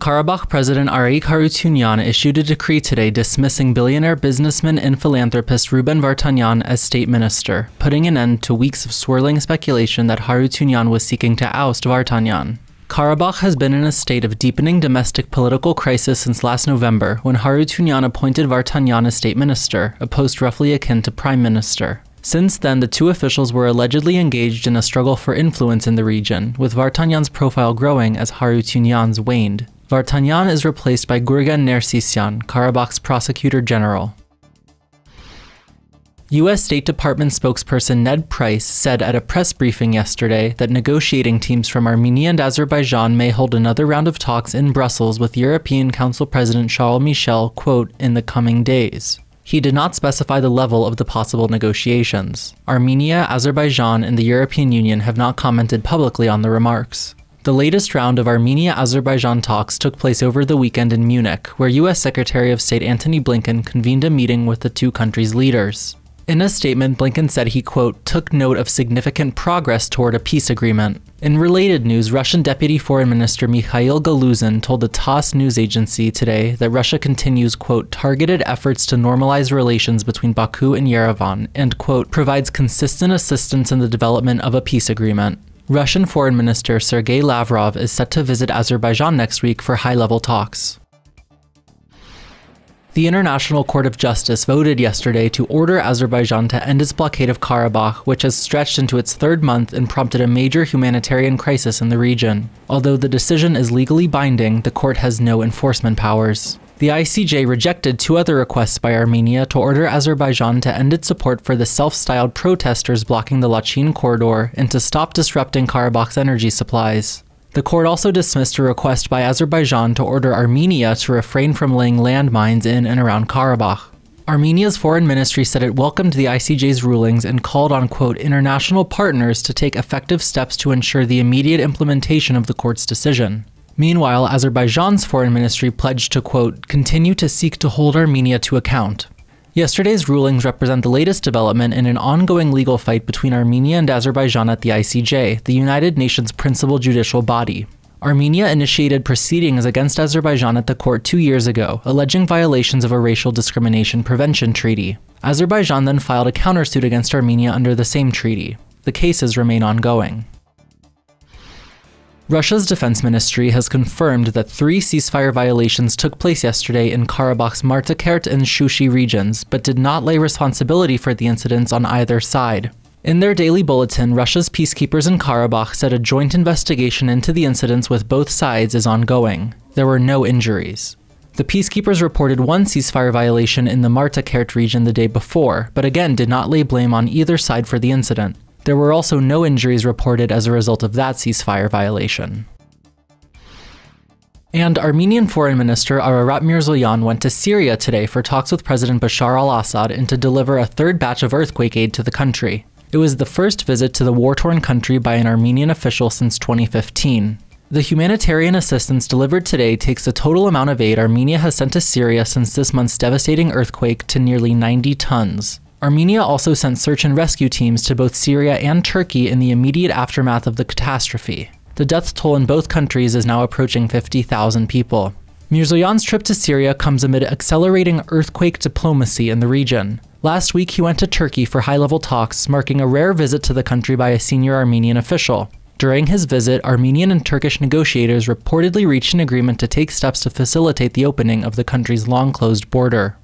Karabakh President Arayik Harutyunyan issued a decree today dismissing billionaire businessman and philanthropist Ruben Vardanyan as state minister, putting an end to weeks of swirling speculation that Harutyunyan was seeking to oust Vardanyan. Karabakh has been in a state of deepening domestic political crisis since last November, when Harutyunyan appointed Vardanyan as state minister, a post roughly akin to prime minister. Since then, the two officials were allegedly engaged in a struggle for influence in the region, with Vardanyan's profile growing as Harutyunyan's waned. Vardanyan is replaced by Gurgen Nersisyan, Karabakh's Prosecutor General. U.S. State Department spokesperson Ned Price said at a press briefing yesterday that negotiating teams from Armenia and Azerbaijan may hold another round of talks in Brussels with European Council President Charles Michel, quote, in the coming days. He did not specify the level of the possible negotiations. Armenia, Azerbaijan, and the European Union have not commented publicly on the remarks. The latest round of Armenia-Azerbaijan talks took place over the weekend in Munich, where U.S. Secretary of State Antony Blinken convened a meeting with the two countries' leaders. In a statement, Blinken said he, quote, took note of significant progress toward a peace agreement. In related news, Russian Deputy Foreign Minister Mikhail Galuzin told the TASS news agency today that Russia continues, quote, targeted efforts to normalize relations between Baku and Yerevan and, quote, provides consistent assistance in the development of a peace agreement. Russian Foreign Minister Sergei Lavrov is set to visit Azerbaijan next week for high-level talks. The International Court of Justice voted yesterday to order Azerbaijan to end its blockade of Karabakh, which has stretched into its third month and prompted a major humanitarian crisis in the region. Although the decision is legally binding, the court has no enforcement powers. The ICJ rejected two other requests by Armenia to order Azerbaijan to end its support for the self-styled protesters blocking the Lachin corridor and to stop disrupting Karabakh's energy supplies. The court also dismissed a request by Azerbaijan to order Armenia to refrain from laying landmines in and around Karabakh. Armenia's foreign ministry said it welcomed the ICJ's rulings and called on, quote, international partners to take effective steps to ensure the immediate implementation of the court's decision. Meanwhile, Azerbaijan's foreign ministry pledged to, quote, continue to seek to hold Armenia to account. Yesterday's rulings represent the latest development in an ongoing legal fight between Armenia and Azerbaijan at the ICJ, the United Nations principal judicial body. Armenia initiated proceedings against Azerbaijan at the court 2 years ago, alleging violations of a racial discrimination prevention treaty. Azerbaijan then filed a countersuit against Armenia under the same treaty. The cases remain ongoing. Russia's defense ministry has confirmed that 3 ceasefire violations took place yesterday in Karabakh's Martakert and Shushi regions, but did not lay responsibility for the incidents on either side. In their daily bulletin, Russia's peacekeepers in Karabakh said a joint investigation into the incidents with both sides is ongoing. There were no injuries. The peacekeepers reported one ceasefire violation in the Martakert region the day before, but again did not lay blame on either side for the incident. There were also no injuries reported as a result of that ceasefire violation. And Armenian Foreign Minister Ararat Mirzoyan went to Syria today for talks with President Bashar al-Assad and to deliver a third batch of earthquake aid to the country. It was the first visit to the war-torn country by an Armenian official since 2015. The humanitarian assistance delivered today takes the total amount of aid Armenia has sent to Syria since this month's devastating earthquake to nearly 90 tons. Armenia also sent search and rescue teams to both Syria and Turkey in the immediate aftermath of the catastrophe. The death toll in both countries is now approaching 50,000 people. Mirzoyan's trip to Syria comes amid accelerating earthquake diplomacy in the region. Last week he went to Turkey for high-level talks, marking a rare visit to the country by a senior Armenian official. During his visit, Armenian and Turkish negotiators reportedly reached an agreement to take steps to facilitate the opening of the country's long-closed border.